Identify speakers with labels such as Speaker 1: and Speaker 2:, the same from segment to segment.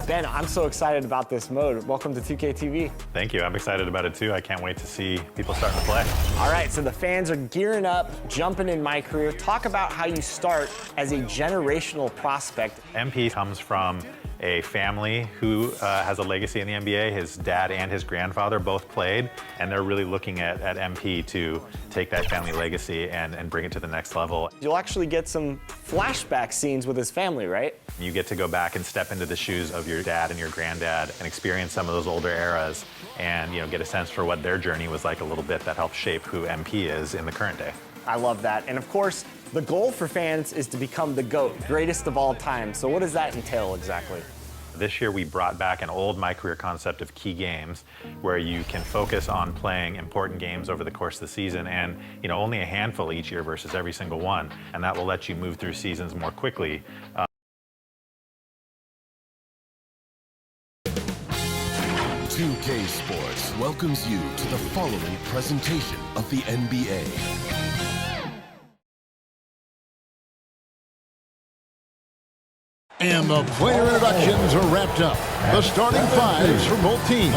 Speaker 1: Ben, I'm so excited about this mode. Welcome to 2K TV.
Speaker 2: Thank you. I'm excited about it too. I can't wait to see people starting to play.
Speaker 1: All right, so the fans are gearing up, jumping in my career. Talk about how you start as a generational prospect.
Speaker 2: MP comes from a family who has a legacy in the NBA. His dad and his grandfather both played, and they're really looking at MP to take that family legacy and bring it to the next level.
Speaker 1: You'll actually get some flashback scenes with his family, right?
Speaker 2: You get to go back and step into the shoes of your dad and your granddad and experience some of those older eras and get a sense for what their journey was like a little bit that helps shape who MP is in the current day.
Speaker 1: I love that. And of course, the goal for fans is to become the GOAT, greatest of all time. So what does that entail exactly?
Speaker 2: This year we brought back an old My Career concept of key games where you can focus on playing important games over the course of the season and only a handful each year versus every single one. And that will let you move through seasons more quickly.
Speaker 3: 2K Sports welcomes you to the following presentation of the NBA.
Speaker 4: And the player introductions are wrapped up. The starting fives for both teams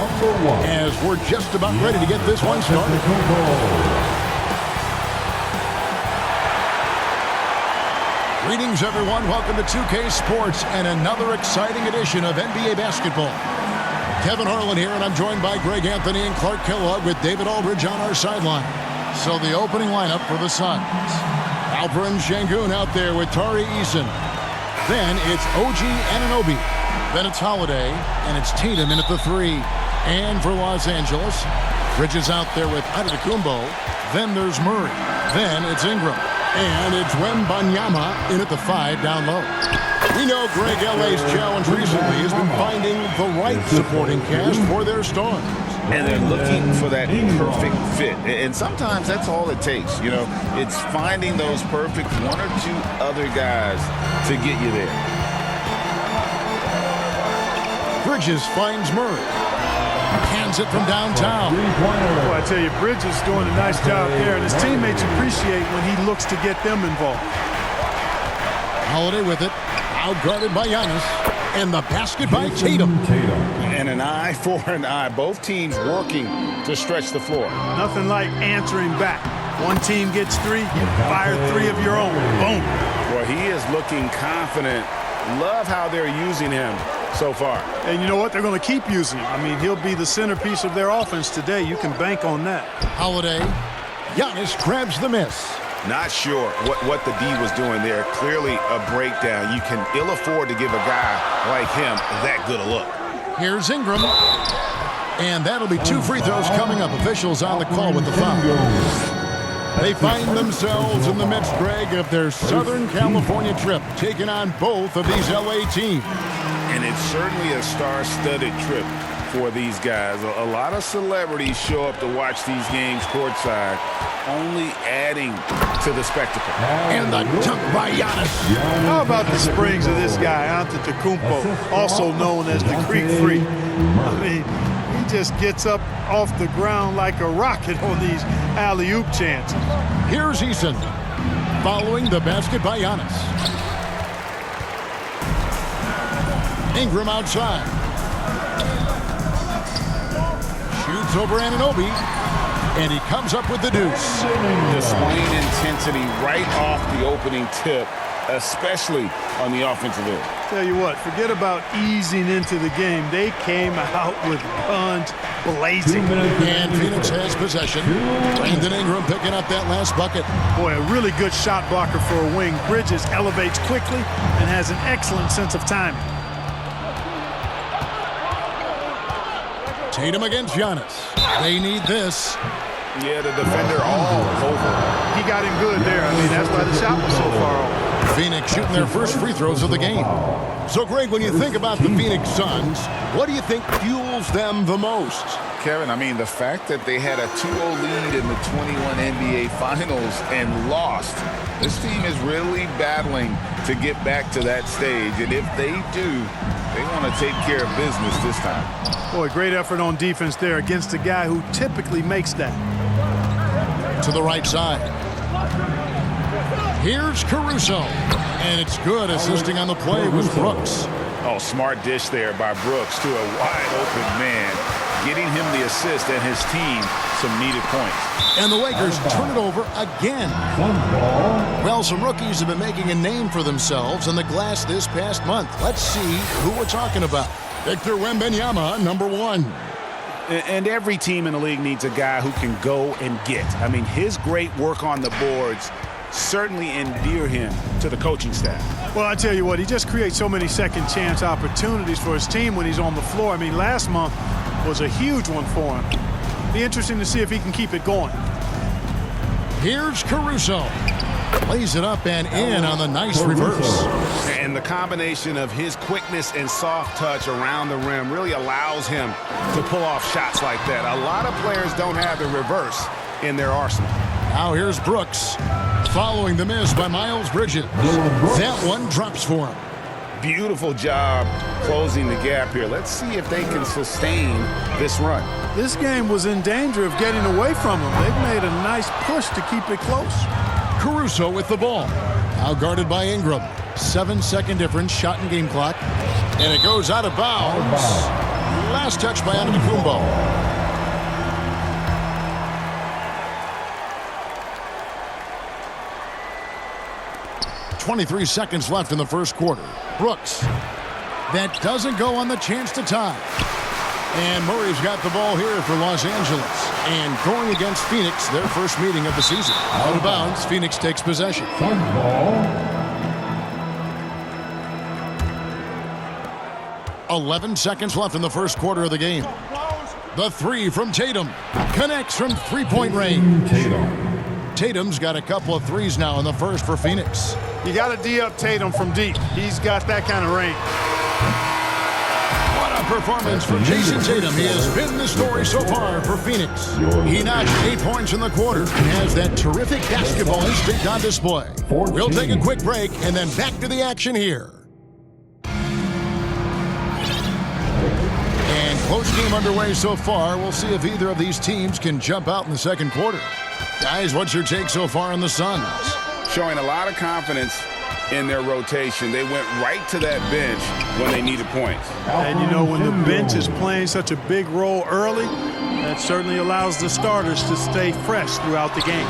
Speaker 4: as we're just about ready to get this one started. Greetings, everyone. Welcome to 2K Sports and another exciting edition of NBA basketball. Kevin Harlan here, and I'm joined by Greg Anthony and Clark Kellogg with David Aldridge on our sideline. So the opening lineup for the Suns. Alperen Sengun out there with Tari Eason. Then it's OG Anunoby. Then it's Holiday, and it's Tatum in at the 3. And for Los Angeles, Bridges out there with Antetokounmpo. Then there's Murray. Then it's Ingram. And it's Wembanyama in at the 5 down low. We know Greg LA's challenge recently has been finding the right supporting cast for their stars.
Speaker 5: And they're looking for that perfect fit. And sometimes that's all it takes. It's finding those perfect one or two other guys to get you there.
Speaker 4: Bridges finds Murray. Hands it from downtown.
Speaker 6: Well, I tell you, Bridges doing a nice job there, and his teammates appreciate when he looks to get them involved.
Speaker 4: Holiday with it. Outguarded by Giannis. And the basket by Tatum.
Speaker 5: And an eye for an eye. Both teams working to stretch the floor.
Speaker 6: Nothing like answering back. One team gets 3, you fire 3 of your own. Boom.
Speaker 5: Well, he is looking confident. Love how they're using him so far.
Speaker 6: And you know what? They're going to keep using him. I mean, he'll be the centerpiece of their offense today. You can bank on that.
Speaker 4: Holiday. Giannis grabs the miss.
Speaker 5: Not sure what the D was doing there. Clearly a breakdown. You can ill afford to give a guy like him that good a look.
Speaker 4: Here's Ingram. And that'll be 2 free throws coming up. Officials on the call with the foul. They find themselves in the midst, Greg, of their Southern California trip, taking on both of these LA teams.
Speaker 5: And it's certainly a star-studded trip for these guys. A lot of celebrities show up to watch these games courtside, only adding to the spectacle.
Speaker 4: And the dunk by Giannis.
Speaker 6: How about the springs of this guy, Antetokounmpo, also known as the Greek Freak? I mean, he just gets up off the ground like a rocket on these alley-oop chances.
Speaker 4: Here's Eason, following the basket by Giannis. Ingram outside. Shoots over Anunoby. And he comes up with the deuce.
Speaker 5: Displaying intensity right off the opening tip, especially on the offensive end.
Speaker 6: Tell you what, forget about easing into the game. They came out with guns blazing.
Speaker 4: And Phoenix has possession. Brandon Ingram picking up that last bucket.
Speaker 6: Boy, a really good shot blocker for a wing. Bridges elevates quickly and has an excellent sense of timing.
Speaker 4: Tatum against Giannis. They need this.
Speaker 5: Yeah, the defender all over.
Speaker 6: He got him good there. I mean, that's why the shot was so far off.
Speaker 4: Phoenix shooting their first free throws of the game. So, Greg, when you think about the Phoenix Suns, what do you think fuels them the most?
Speaker 5: Kevin, I mean, the fact that they had a 2-0 lead in the 21 NBA Finals and lost. This team is really battling to get back to that stage. And if they do, they want to take care of business this time.
Speaker 6: Boy, great effort on defense there against a guy who typically makes that.
Speaker 4: To the right side. Here's Caruso. And it's good. Assisting on the play was Brooks.
Speaker 5: Oh, Oh, smart dish there by Brooks to a wide open man, getting him the assist and his team some needed points.
Speaker 4: And the Lakers turn it over again. Well, some rookies have been making a name for themselves on the glass this past month. Let's see who we're talking about. Victor Wembanyama, number 1.
Speaker 7: And every team in the league needs a guy who can go and get. I mean, his great work on the boards certainly endear him to the coaching staff.
Speaker 6: Well, I tell you what, he just creates so many second chance opportunities for his team when he's on the floor. I mean, last month was a huge one for him. Be interesting to see if he can keep it going.
Speaker 4: Here's Caruso. Lays it up and in on the nice reverse.
Speaker 7: And the combination of his quickness and soft touch around the rim really allows him to pull off shots like that. A lot of players don't have the reverse in their arsenal.
Speaker 4: Now here's Brooks. Following the miss by Miles Bridges. That one drops for him.
Speaker 7: Beautiful job closing the gap here. Let's see if they can sustain this run.
Speaker 6: This game was in danger of getting away from him. They've made a nice push to keep it close.
Speaker 4: Caruso with the ball. Now guarded by Ingram. 7-second difference, shot and game clock. And it goes out of bounds. Last touch by Antetokounmpo. 23 seconds left in the first quarter. Brooks. That doesn't go on the chance to tie. And Murray's got the ball here for Los Angeles. And going against Phoenix, their first meeting of the season. Out of bounds, Phoenix takes possession. 11 seconds left in the first quarter of the game. The three from Tatum. Connects from three-point range. Tatum's got a couple of threes now in the first for Phoenix.
Speaker 6: You got to D up Tatum from deep. He's got that kind of range.
Speaker 4: What a performance from Jason Tatum. He has been the story so far for Phoenix. He notched 8 points in the quarter and has that terrific basketball instinct on display. We'll take a quick break and then back to the action here. And close game underway so far. We'll see if either of these teams can jump out in the second quarter. Guys, what's your take so far on the Suns?
Speaker 7: Showing a lot of confidence in their rotation. They went right to that bench when they needed points.
Speaker 6: And you know, when the bench is playing such a big role early, that certainly allows the starters to stay fresh throughout the game.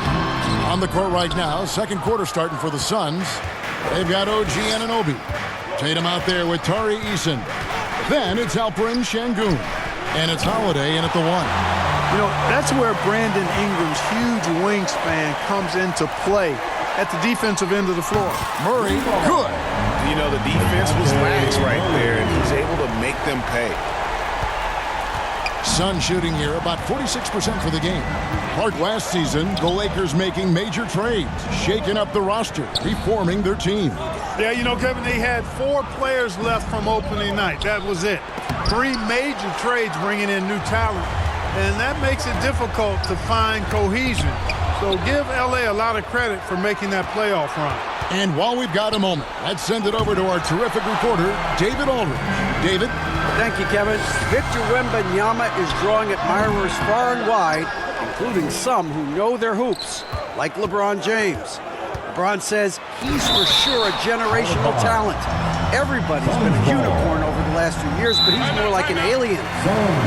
Speaker 4: On the court right now, second quarter starting for the Suns. They've got OG Anunoby. Tatum out there with Tari Eason. Then it's Alperen Şengün. And it's Holiday in at the 1.
Speaker 6: You know, that's where Brandon Ingram's huge wingspan comes into play at the defensive end of the floor.
Speaker 4: Murray, good.
Speaker 7: You know, the defense was lax right there, and he's able to make them pay.
Speaker 4: Sun shooting here about 46% for the game. Clark, last season, the Lakers making major trades, shaking up the roster, reforming their team.
Speaker 6: Yeah, you know, Kevin, they had 4 players left from opening night. That was it. 3 major trades bringing in new talent, and that makes it difficult to find cohesion. So give LA a lot of credit for making that playoff run.
Speaker 4: And while we've got a moment, let's send it over to our terrific reporter, David Aldridge. David?
Speaker 8: Thank you, Kevin. Victor Wembanyama is drawing admirers far and wide, including some who know their hoops, like LeBron James. LeBron says he's for sure a generational talent. Everybody's been a unicorn over the last few years, but he's more like an alien.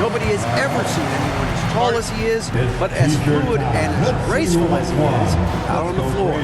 Speaker 8: Nobody has ever seen anyone as tall as he is, but as fluid and as graceful as he is out on the floor.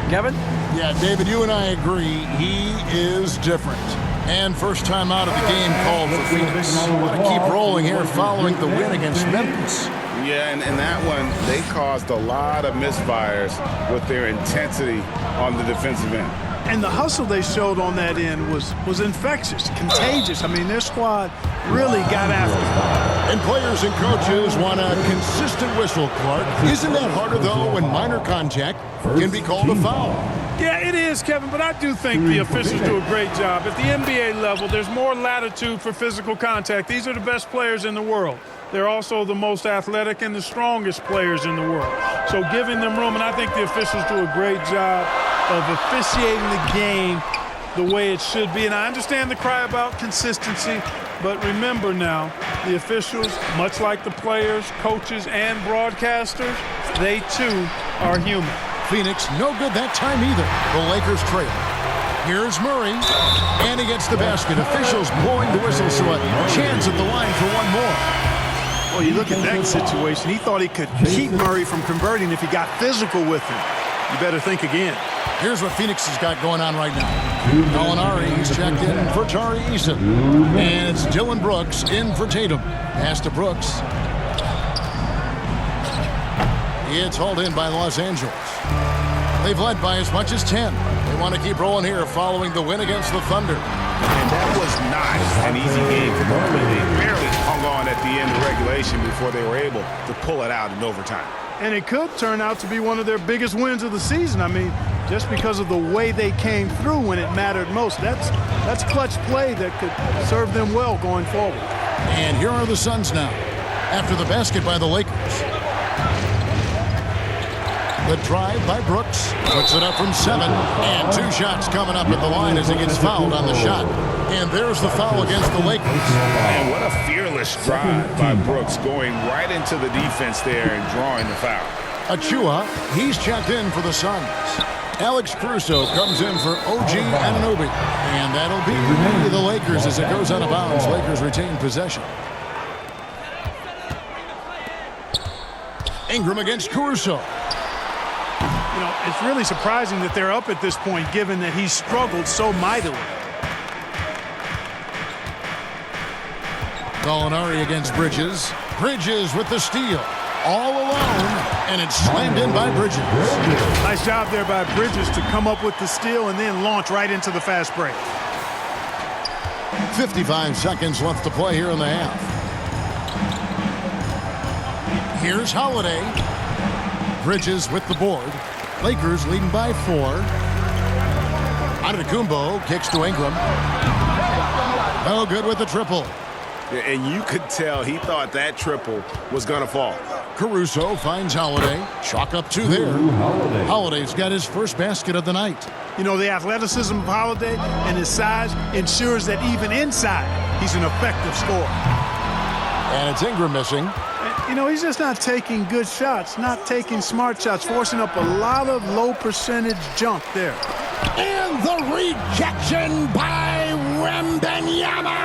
Speaker 8: Kevin?
Speaker 4: Yeah, David, you and I agree. He is different. And first time out of the game called for Phoenix. Want to keep rolling here following the win against Memphis.
Speaker 7: Yeah, and that one, they caused a lot of misfires with their intensity on the defensive end.
Speaker 6: And the hustle they showed on that end was infectious, contagious. I mean, their squad really got after it.
Speaker 4: And players and coaches want a consistent whistle, Clark. Isn't that harder, though, when minor contact can be called a foul?
Speaker 6: Yeah, it is, Kevin, but I do think the officials do a great job. At the NBA level, there's more latitude for physical contact. These are the best players in the world. They're also the most athletic and the strongest players in the world. So giving them room, and I think the officials do a great job of officiating the game the way it should be. And I understand the cry about consistency, but remember now, the officials, much like the players, coaches, and broadcasters, they too are human.
Speaker 4: Phoenix, no good that time either. The Lakers trail. Here's Murray, and he gets the basket. Officials blowing the whistle, so a chance at the line for one more.
Speaker 6: Well, you look at that situation. He thought he could keep Murray from converting if he got physical with him. You better think again.
Speaker 4: Here's what Phoenix has got going on right now. Gallinari, he's checked in for Tari Eason. And it's Dylan Brooks in for Tatum. Pass to Brooks. It's hauled in by Los Angeles. They've led by as much as 10. They want to keep rolling here following the win against the Thunder.
Speaker 7: And that was not an easy game for Brooklyn. They barely hung on at the end of regulation before they were able to pull it out in overtime.
Speaker 6: And it could turn out to be one of their biggest wins of the season. I mean, just because of the way they came through when it mattered most. That's clutch play that could serve them well going forward.
Speaker 4: And here are the Suns now, after the basket by the Lakers. The drive by Brooks, puts it up from 7, and 2 shots coming up at the line as he gets fouled on the shot. And there's the foul against the Lakers.
Speaker 7: And what a fearless drive by Brooks, going right into the defense there and drawing the foul.
Speaker 4: Achua, he's checked in for the Suns. Alex Caruso comes in for OG Anunoby. And that'll be the Lakers as it goes out of bounds. Lakers retain possession. Ingram against Caruso.
Speaker 6: You know, it's really surprising that they're up at this point, given that he's struggled so mightily.
Speaker 4: Gallinari against Bridges. Bridges with the steal. All alone, and it's slammed in by Bridges.
Speaker 6: Nice job there by Bridges to come up with the steal and then launch right into the fast break.
Speaker 4: 55 seconds left to play here in the half. Here's Holiday. Bridges with the board. Lakers leading by 4. Antetokounmpo kicks to Ingram. No good with the triple.
Speaker 7: And you could tell he thought that triple was going to fall.
Speaker 4: Caruso finds Holiday. Chalk up 2 there. Holiday's got his first basket of the night.
Speaker 6: You know, the athleticism of Holiday and his size ensures that even inside, he's an effective scorer.
Speaker 4: And it's Ingram missing.
Speaker 6: You know, he's just not taking good shots, not taking smart shots, forcing up a lot of low percentage junk there.
Speaker 4: And the rejection by Wembanyama.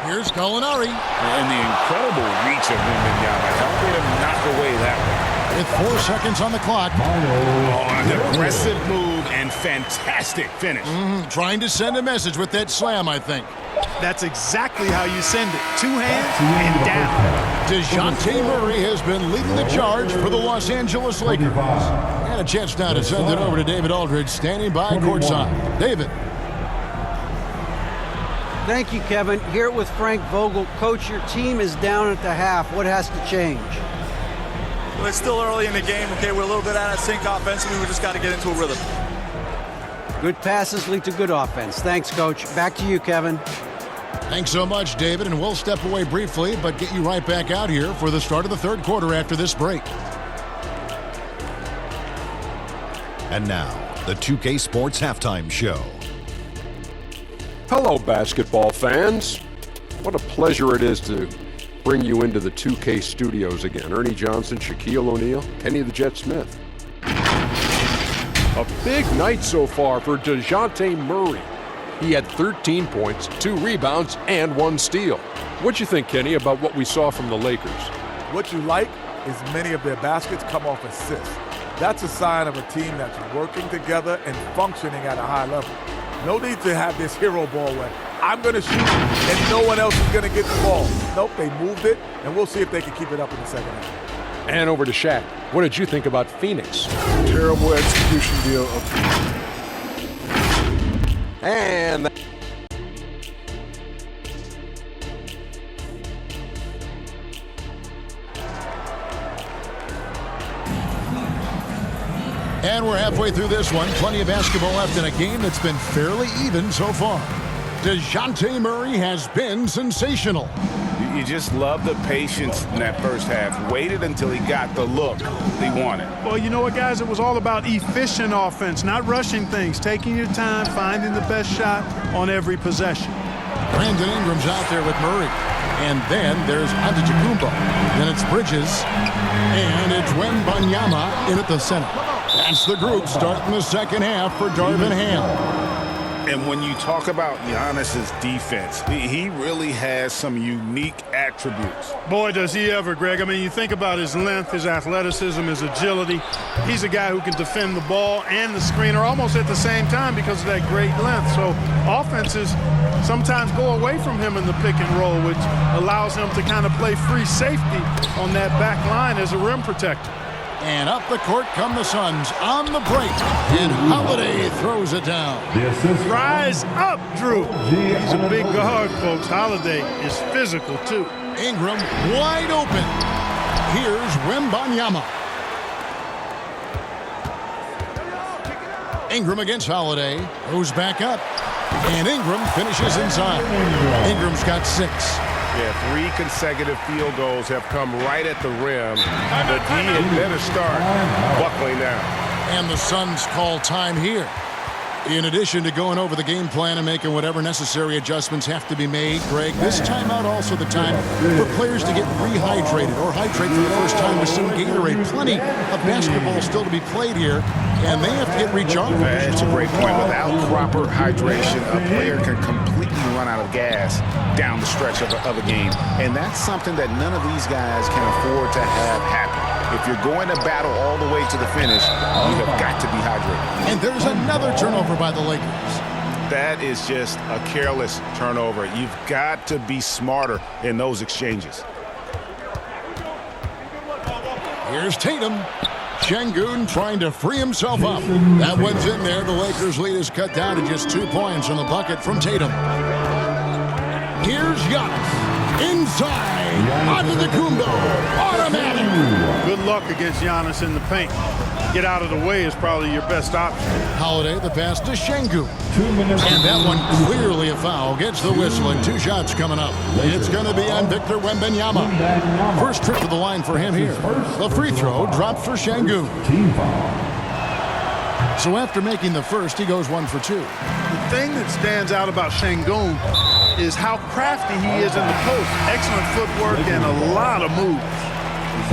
Speaker 4: Here's Gallinari.
Speaker 5: And the incredible reach of Wembanyama. Helping him knock away that one.
Speaker 4: With 4 seconds on the clock.
Speaker 7: Oh, an aggressive move and fantastic finish.
Speaker 4: Trying to send a message with that slam, I think.
Speaker 6: That's exactly how you send it. 2 hands and down.
Speaker 4: DeJounte Murray has been leading the charge for the Los Angeles Lakers. And a chance now to send it over to David Aldridge, standing by courtside. David.
Speaker 8: Thank you, Kevin. Here with Frank Vogel. Coach, your team is down at the half. What has to change?
Speaker 9: Well, it's still early in the game. Okay, we're a little bit out of sync offensively. We just got to get into a rhythm.
Speaker 8: Good passes lead to good offense. Thanks, Coach. Back to you, Kevin.
Speaker 4: Thanks so much, David, and we'll step away briefly, but get you right back out here for the start of the third quarter after this break.
Speaker 10: And now, the 2K Sports Halftime Show.
Speaker 11: Hello, basketball fans. What a pleasure it is to bring you into the 2K studios again. Ernie Johnson, Shaquille O'Neal, Kenny the Jet Smith. A big night so far for DeJounte Murray. He had 13 points, 2 rebounds, and 1 steal. What'd you think, Kenny, about what we saw from the Lakers?
Speaker 12: What you like is many of their baskets come off assists. That's a sign of a team that's working together and functioning at a high level. No need to have this hero ball where I'm going to shoot and no one else is going to get the ball. Nope, they moved it, and we'll see if they can keep it up in the second half.
Speaker 11: And over to Shaq. What did you think about Phoenix?
Speaker 12: Terrible execution deal of
Speaker 11: And
Speaker 4: we're halfway through this one. Plenty of basketball left in a game that's been fairly even so far. DeJounte Murray has been sensational.
Speaker 7: You just love the patience in that first half. Waited until he got the look he wanted.
Speaker 6: Well, you know what, guys? It was all about efficient offense, not rushing things, taking your time, finding the best shot on every possession.
Speaker 4: Brandon Ingram's out there with Murray. And then there's Antetokounmpo. Then it's Bridges. And it's Wembanyama in at the center. That's the group starting the second half for Darvin Ham.
Speaker 7: And when you talk about Giannis's defense, he really has some unique attributes.
Speaker 6: Boy, does he ever, Greg. I mean, you think about his length, his athleticism, his agility. He's a guy who can defend the ball and the screener almost at the same time because of that great length. So offenses sometimes go away from him in the pick and roll, which allows him to kind of play free safety on that back line as a rim protector.
Speaker 4: And up the court come the Suns on the break. And Holiday throws it down.
Speaker 6: Rise up, Drew. He's a big guard, folks. Holiday is physical, too.
Speaker 4: Ingram wide open. Here's Wembanyama. Ingram against Holiday. Goes back up. And Ingram finishes inside. Ingram's got 6.
Speaker 13: Yeah, 3 consecutive field goals have come right at the rim. The D had better start buckling down.
Speaker 4: And the Suns call time here. In addition to going over the game plan and making whatever necessary adjustments have to be made, Greg, this timeout also the time for players to get rehydrated or hydrate for the first time with some Gatorade. Plenty of basketball still to be played here, and they have to get recharged.
Speaker 7: That's a great point. Without proper hydration, a player can completely run out of gas down the stretch of a game. And that's something that none of these guys can afford to have happen. If you're going to battle all the way to the finish, you have got to be hydrated.
Speaker 4: And there's another turnover by the Lakers.
Speaker 7: That is just a careless turnover. You've got to be smarter in those exchanges.
Speaker 4: Here's Tatum. Şengün trying to free himself up. That one's in there. The Lakers' lead is cut down to just 2 points on the bucket from Tatum. Here's Giannis. Inside. Antetokounmpo. Automatic.
Speaker 6: Good luck against Giannis in the paint. Get out of the way is probably your best option.
Speaker 4: Holiday, the pass to Şengün. And that one clearly a foul. Gets the whistle and 2 shots coming up. It's going to be on Victor Wembanyama. First trip to the line for him here. The free throw dropped for Şengün. So after making the first, he goes 1 for 2.
Speaker 6: The thing that stands out about Şengün is how crafty he is in the post. Excellent footwork and a lot of moves.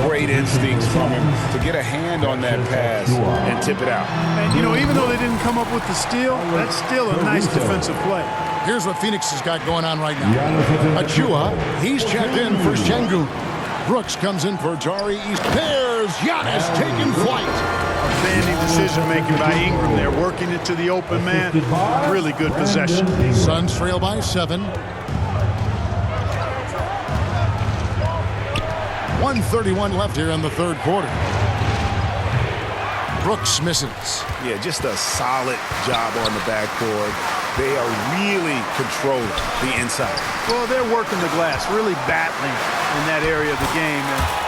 Speaker 7: Great instincts from him to get a hand on that pass and tip it out.
Speaker 6: And, you know, even though they didn't come up with the steal, that's still a nice defensive play.
Speaker 4: Here's what Phoenix has got going on right now. Achua, he's checked in for Şengün. Brooks comes in for Jari East. There's Giannis taking flight.
Speaker 6: Outstanding decision-making by Ingram there, working it to the open man. Really good possession.
Speaker 4: Suns trail by 7. 1:31 left here in the third quarter. Brooks misses.
Speaker 7: Yeah, just a solid job on the backboard. They are really controlling the inside.
Speaker 6: Well, they're working the glass, really battling in that area of the game.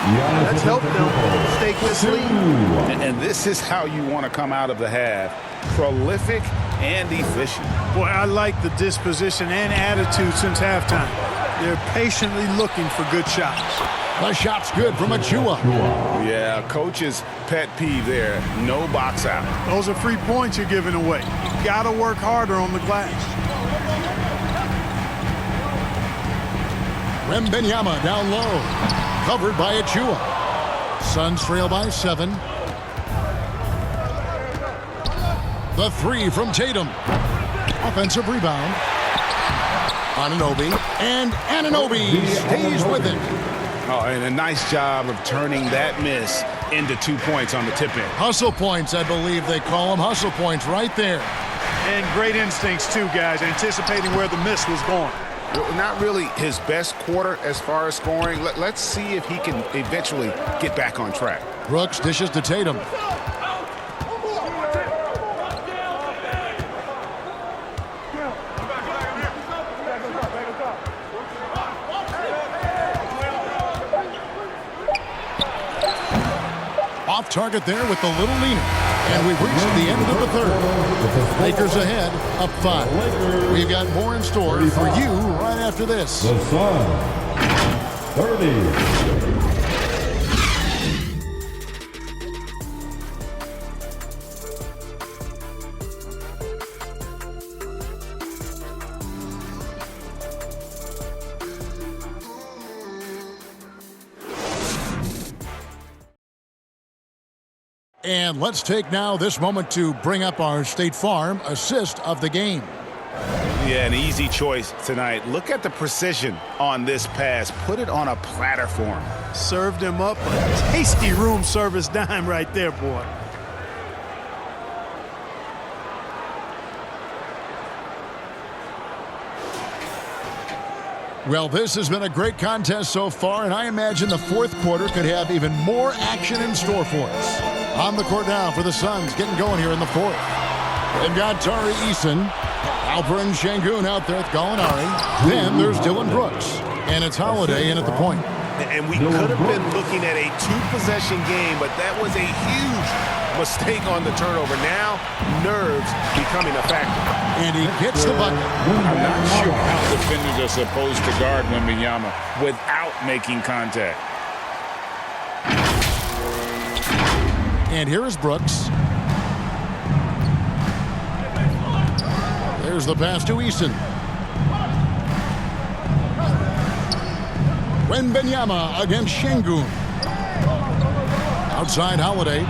Speaker 6: And that's helped them stake this lead.
Speaker 7: And this is how you want to come out of the half. Prolific and efficient.
Speaker 6: Boy, I like the disposition and attitude since halftime. They're patiently looking for good shots.
Speaker 4: The shot's good from Achua.
Speaker 7: Yeah, coach's pet peeve there. No box out.
Speaker 6: Those are free points you're giving away. You got to work harder on the glass.
Speaker 4: Wembanyama down low. Covered by Achua. Suns trail by 7. The 3 from Tatum. Offensive rebound. Anunoby. And Anunoby stays with it.
Speaker 7: Oh, and a nice job of turning that miss into 2 points on the tip-in.
Speaker 4: Hustle points, I believe they call them. Hustle points right there.
Speaker 6: And great instincts, too, guys, anticipating where the miss was going.
Speaker 7: Well, not really his best quarter as far as scoring. Let's see if he can eventually get back on track.
Speaker 4: Brooks dishes to Tatum. Off target there with the little leaner. And we've reached the end of the third. Lakers ahead, up 5. We've got more in store for you right after this.
Speaker 14: The Suns, 30.
Speaker 4: And let's take now this moment to bring up our State Farm assist of the game.
Speaker 7: Yeah, an easy choice tonight. Look at the precision on this pass. Put it on a platter for him.
Speaker 6: Served him up a tasty room service dime right there, boy.
Speaker 4: Well, this has been a great contest so far, and I imagine the fourth quarter could have even more action in store for us. On the court now for the Suns, getting going here in the fourth. They've got Tari Eason, Alperen Şengün out there with Gallinari. Then there's Dylan Brooks, and it's Holiday in at the point.
Speaker 13: And we could have been looking at a two-possession game, but that was a huge mistake on the turnover. Now, nerves becoming a factor.
Speaker 4: And he gets the bucket.
Speaker 7: I'm not sure how defenders are supposed to guard Wembanyama without making contact.
Speaker 4: And here is Brooks. There's the pass to Eason. Wembanyama against Şengün. Outside Holiday.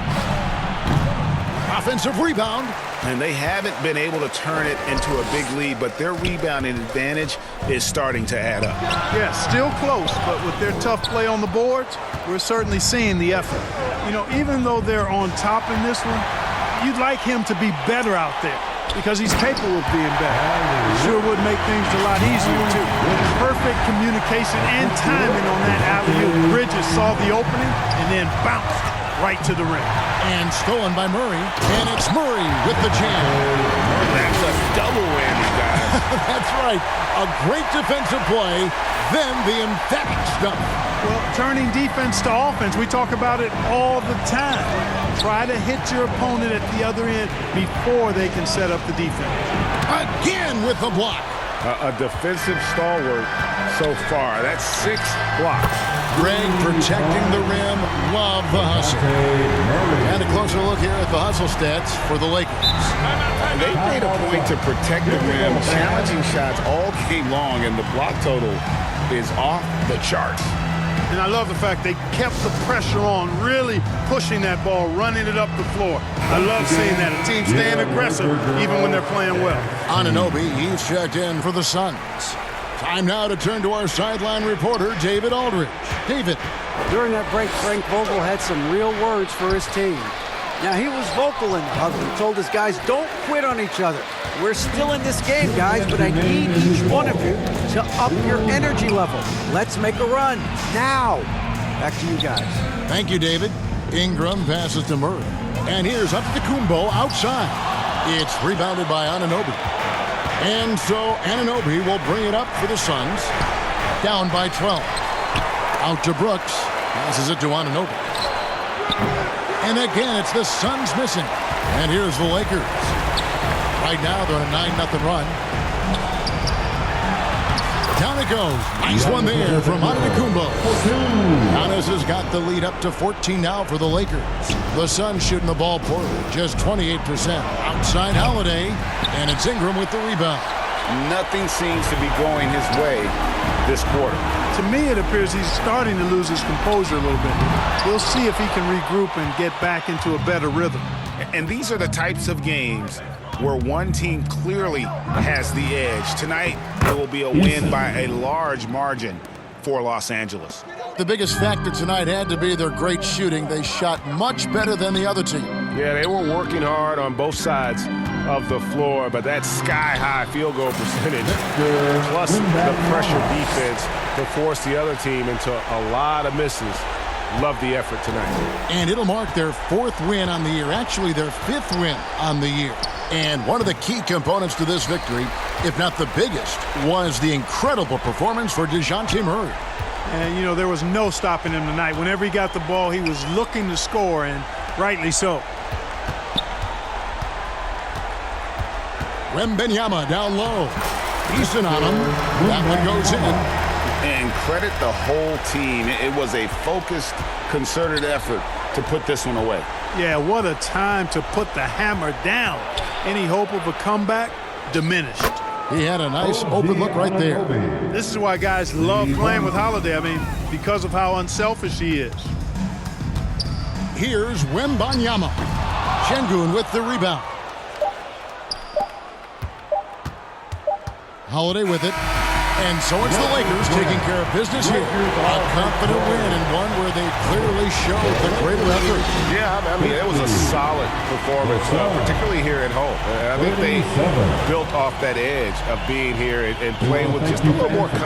Speaker 4: Offensive rebound.
Speaker 7: And they haven't been able to turn it into a big lead, but their rebounding advantage is starting to add up.
Speaker 6: Yeah, still close, but with their tough play on the boards, we're certainly seeing the effort. You know, even though they're on top in this one, you'd like him to be better out there because he's capable of being better. Sure would make things a lot easier, too. Perfect communication and timing on that alley-oop. Bridges saw the opening and then bounced right to the rim.
Speaker 4: And stolen by Murray. And it's Murray with the jam.
Speaker 7: That's a double whammy, guys.
Speaker 4: That's right. A great defensive play, then the emphatic stuff.
Speaker 6: Well, turning defense to offense, we talk about it all the time. Try to hit your opponent at the other end before they can set up the defense.
Speaker 4: Again with the block.
Speaker 13: A defensive stalwart so far. That's 6 blocks.
Speaker 4: Greg protecting the rim. Love the hustle. And a closer look here at the hustle stats for the Lakers.
Speaker 7: And they made a point to protect the rim, challenging shots all game long, and the block total is off the charts.
Speaker 6: And I love the fact they kept the pressure on, really pushing that ball, running it up the floor. I love seeing that. A team staying aggressive even when they're playing well.
Speaker 4: Anunoby, he's checked in for the Suns. Time now to turn to our sideline reporter, David Aldridge. David.
Speaker 8: During that break, Frank Vogel had some real words for his team. Now, he was vocal in the huddle. He told his guys, don't quit on each other. We're still in this game, guys, but I need each one of you to up your energy level. Let's make a run now. Back to you guys.
Speaker 4: Thank you, David. Ingram passes to Murray. And here's Antetokounmpo outside. It's rebounded by Anunoby. And so Anunoby will bring it up for the Suns. Down by 12. Out to Brooks. Passes it to Anunoby. And again, it's the Suns missing. And here's the Lakers. Right now, they're on a 9-0 run. Down it goes. Nice one there from Antetokounmpo. Giannis has got the lead up to 14 now for the Lakers. The Suns shooting the ball poorly, just 28%. Outside Holiday, and it's Ingram with the rebound.
Speaker 7: Nothing seems to be going his way this quarter.
Speaker 6: To me, it appears he's starting to lose his composure a little bit. We'll see if he can regroup and get back into a better rhythm.
Speaker 7: And these are the types of games where one team clearly has the edge. Tonight, it will be a win by a large margin for Los Angeles.
Speaker 4: The biggest factor tonight had to be their great shooting. They shot much better than the other team.
Speaker 13: Yeah, they were working hard on both sides of the floor, but that sky-high field goal percentage, plus the pressure defense to force the other team into a lot of misses. Love the effort tonight.
Speaker 4: And it'll mark their 4th win on the year, actually their 5th win on the year. And one of the key components to this victory, if not the biggest, was the incredible performance for DeJounte Murray.
Speaker 6: And, you know, there was no stopping him tonight. Whenever he got the ball, he was looking to score, and rightly so.
Speaker 4: Wembanyama down low. Eason on him. That one goes in.
Speaker 7: And credit the whole team. It was a focused, concerted effort to put this one away.
Speaker 6: Yeah, what a time to put the hammer down. Any hope of a comeback diminished.
Speaker 4: He had a nice open look right there.
Speaker 6: This is why guys love playing with Holiday. I mean, because of how unselfish he is.
Speaker 4: Here's Wembanyama. Şengün with the rebound. Holiday with it. And so it's the Lakers taking care of business here. A confident win and one where they clearly showed the greater effort.
Speaker 13: Yeah, I mean, it was a solid performance, particularly here at home. I think they built off that edge of being here and playing with just a little more confidence.